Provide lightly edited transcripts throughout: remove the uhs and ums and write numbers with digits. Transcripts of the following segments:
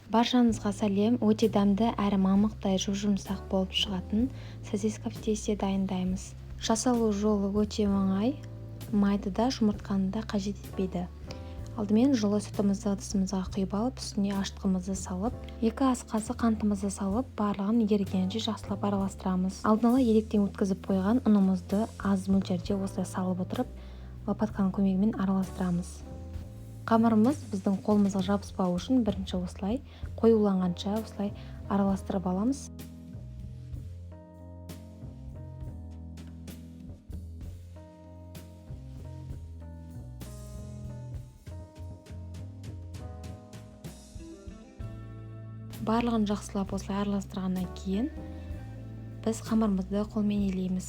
Баршаңызға сәлем. Өте дәмді әрі мамықтай жұмсақ болып шығатын сосиска в тесте дайындаймыз. Жасалу жолы өте оңай. Майды да жұмыртқаны да қажет етпейді. Алдымен жылы сүтімізді ыдысымызға құйып алып, үстіне ашытқымызды салып, 2 ас қасық қантымызды салып, барлығын ерігенше жақсылап араластырамыз. Алдын ала електен өткізіп қойған ұнымызды аз мөлшерде осылай салып отырып, лопатканың көмегімен араластырамыз. Қамырымыз біздің қолымызға жабыспау үшін бірінші осылай қоюланғанша осылай араластырып аламыз. Барлығын жақсылап осылай араластырғаннан кейін біз қамырымызды қолмен илейміз.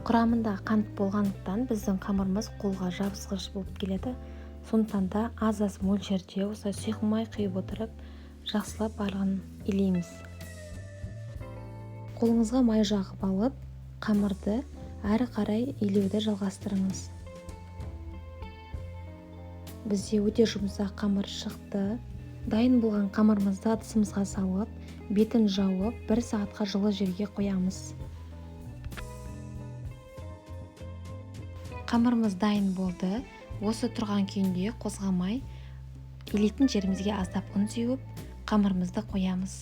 Құрамында қант болғандықтан біздің қамырымыз қолға жабысқыш болып келеді. Сондықтан да аз мөлшерде осылай сұйқымай құйып отырып, жақсылап барлығын илейміз. Қолыңызға май жағып алып, қамырды әрі қарай илеуді жалғастырыңыз. Бізде өте жұмсақ қамыр шықты. Дайын болған қамырымызды ыдысымызға салып, бетін жауып, 1 сағатқа жылы жерге қоямыз. Қамырымыз дайын болды. Осы тұрған күйінде қозғамай, илейтін жерімізге аздап ұн сеуіп, қамырымызды қоямыз.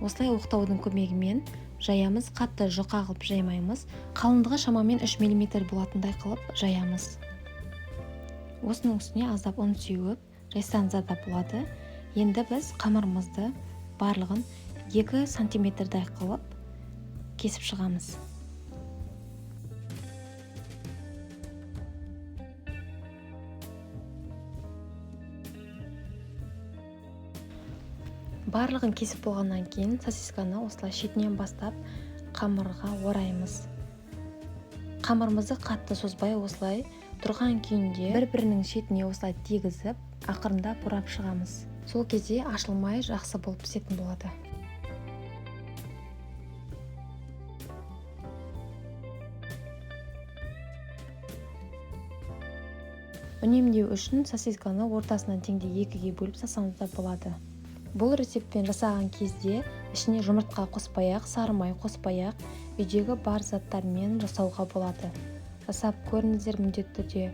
Осылай оқтаудың көмегімен жаямыз, қатты жұқа қылып жаймаймыз. Қалыңдығы шамамен 3 мм болатындай қылып жаямыз. Осының үстіне аздап ұн сеуіп, жайсаңыздар да болады. Енді біз қамырымызды барлығын 2 сантиметрдай қылып кесіп шығамыз. Барлығын кесіп болғаннан кейін сосисканы осылай шетінен бастап қамырға ораймыз. Қамырымызды қатты созбай осылай тұрған күйінде бір-бірінің шетіне осылай тигізіп, ақырындап орап шығамыз. Сол кезде ашылмай жақсы болып пісетін болады. Үнемдеу үшін сосисканы ортасынан теңдей 2-ге бөліп салсаңыз да болады. Бұл рецептпен жасаған кезде ішіне жұмыртқа қоспай-ақ, сары май қоспай-ақ, үйдегі бар заттармен жасауға болады. Жасап көріңіздер, міндетті түрде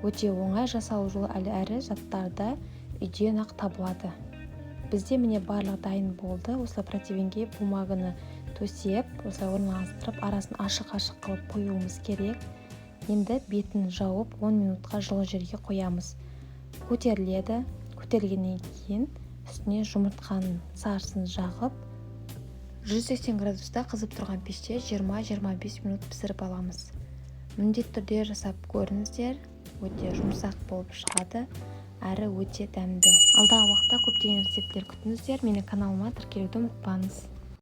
өте оңай, жасалу жолы әрі заттарда үйден ақ табылады. Бізде міне барлық дайын болды. Осылай противенге бумаганы төсеп, осылай орналастырып, арасын ашық-ашық қылып қоюымыз керек. Енді бетін жауып 10 минутқа жылы жерге қоямыз. Көтеріледі. Көтерілгеннен кейін үстіне жұмыртқаның сарысын жағып, 180 градуста қызып тұрған пеште 20-25 минут пісіріп аламыз. Міндетті түрде жасап көріңіздер, өте жұмсақ болып шығады, әрі өте дәмді. Алдағы уақытта көптеген рецепттер күтіңіздер. Менің каналыма тіркелуді ұмытпаңыз.